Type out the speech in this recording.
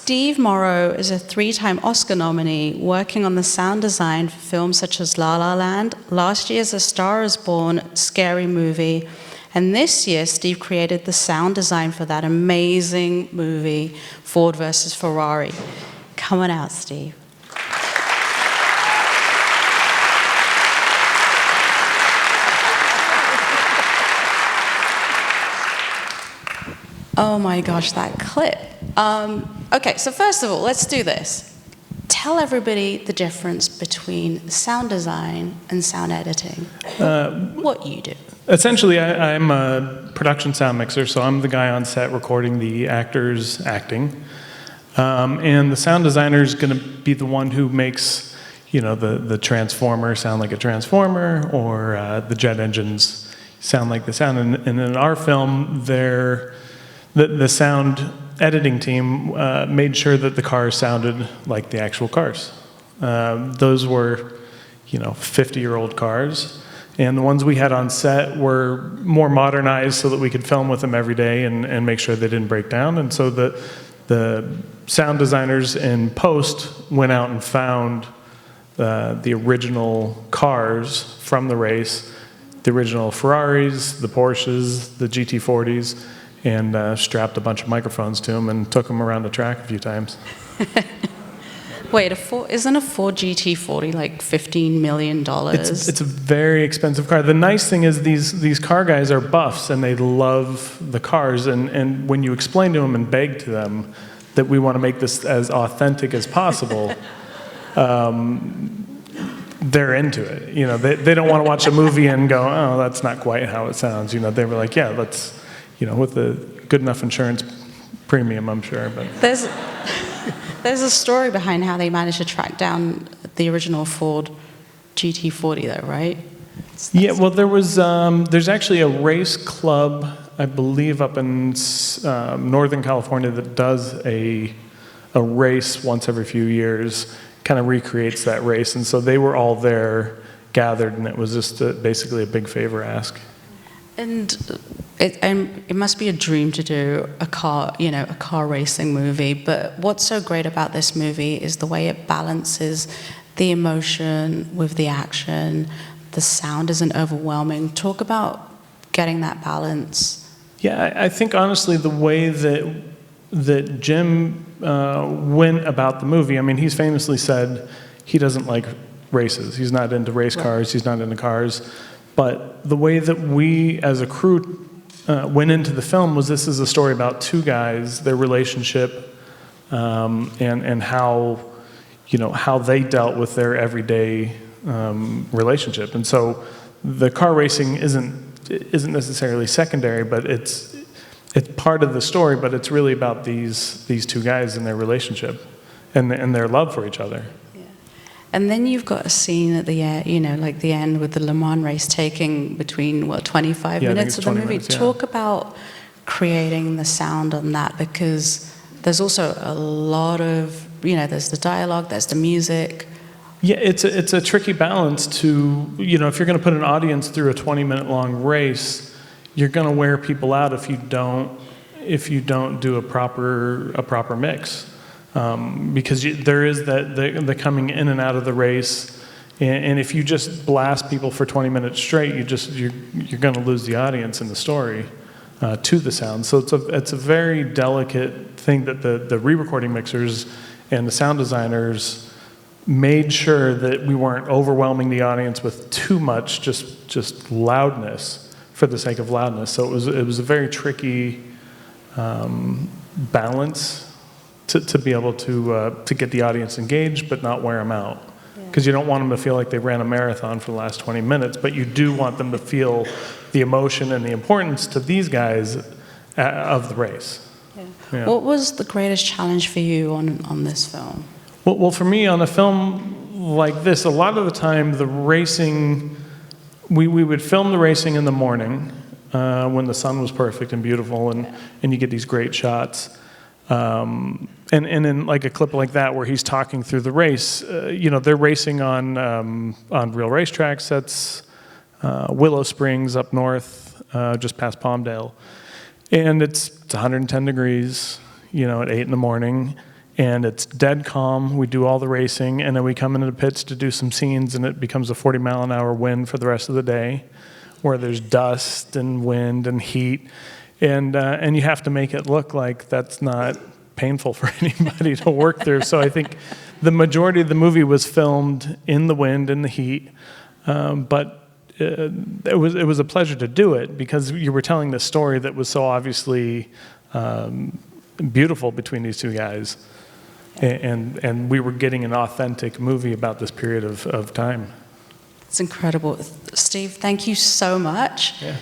Steve Morrow is a 3-time Oscar nominee working on the sound design for films such as La La Land, last year's A Star is Born scary movie, and this year Steve created the sound design for that amazing movie, Ford versus Ferrari. Come on out, Steve. Oh my gosh, that clip. Okay, so first of all, let's do this. Tell everybody the difference between sound design and sound editing. What you do. Essentially, I'm a production sound mixer, so I'm the guy on set recording the actors acting. And the sound designer is going to be the one who makes, the transformer sound like a transformer, or the jet engines sound like the sound. And in our film, the sound editing team made sure that the cars sounded like the actual cars. Those were, 50-year-old cars. And the ones we had on set were more modernized so that we could film with them every day and make sure they didn't break down. And so the sound designers in post went out and found the original cars from the race, the original Ferraris, the Porsches, the GT40s, and strapped a bunch of microphones to them and took them around the track a few times. Wait, isn't a Ford GT40 like $15 million? It's a very expensive car. The nice thing is these car guys are buffs and they love the cars. And when you explain to them and beg to them that we want to make this as authentic as possible, they're into it. They don't want to watch a movie and go, oh, that's not quite how it sounds. They were like, yeah, let's. With a good enough insurance premium, I'm sure. But there's a story behind how they managed to track down the original Ford GT40, though, right? Yeah, well, there's actually a race club, I believe, up in Northern California that does a race once every few years, kind of recreates that race, and so they were all there gathered, and it was just basically a big favor ask. And it must be a dream to do a car racing movie. But what's so great about this movie is the way it balances the emotion with the action. The sound isn't overwhelming. Talk about getting that balance. Yeah, I think honestly the way that Jim went about the movie. I mean, he's famously said he doesn't like races. He's not into race cars. He's not into cars. But the way that we, as a crew, went into the film was this is a story about two guys, their relationship, and how they dealt with their everyday relationship. And so the car racing isn't necessarily secondary, but it's part of the story. But it's really about these two guys and their relationship and their love for each other. And then you've got a scene at the end, like the end with the Le Mans race taking between, 25 minutes of the movie. Minutes, yeah. Talk about creating the sound on that, because there's also a lot of, there's the dialogue, there's the music. Yeah, it's a tricky balance to, if you're going to put an audience through a 20-minute long race, you're going to wear people out if you don't do a proper mix. Because there is the coming in and out of the race, and if you just blast people for 20 minutes straight, you're going to lose the audience in the story to the sound. So it's a very delicate thing that the re-recording mixers and the sound designers made sure that we weren't overwhelming the audience with too much just loudness for the sake of loudness. So it was a very tricky balance. To be able to get the audience engaged but not wear them out. Because you don't want them to feel like they ran a marathon for the last 20 minutes, but you do want them to feel the emotion and the importance to these guys of the race. Yeah. What was the greatest challenge for you on this film? Well, for me, on a film like this, a lot of the time the racing, we would film the racing in the morning when the sun was perfect and beautiful, and you get these great shots. And in like a clip like that where he's talking through the race, they're racing on real racetracks. That's Willow Springs up north, just past Palmdale, and it's 110 degrees, at 8 in the morning, and it's dead calm. We do all the racing, and then we come into the pits to do some scenes, and it becomes a 40-mile-an-hour wind for the rest of the day, where there's dust and wind and heat, and you have to make it look like that's not painful for anybody to work through. So I think the majority of the movie was filmed in the wind and the heat, but it was a pleasure to do it because you were telling this story that was so obviously beautiful between these two guys, and we were getting an authentic movie about this period of time. It's incredible. Steve, thank you so much. Yeah.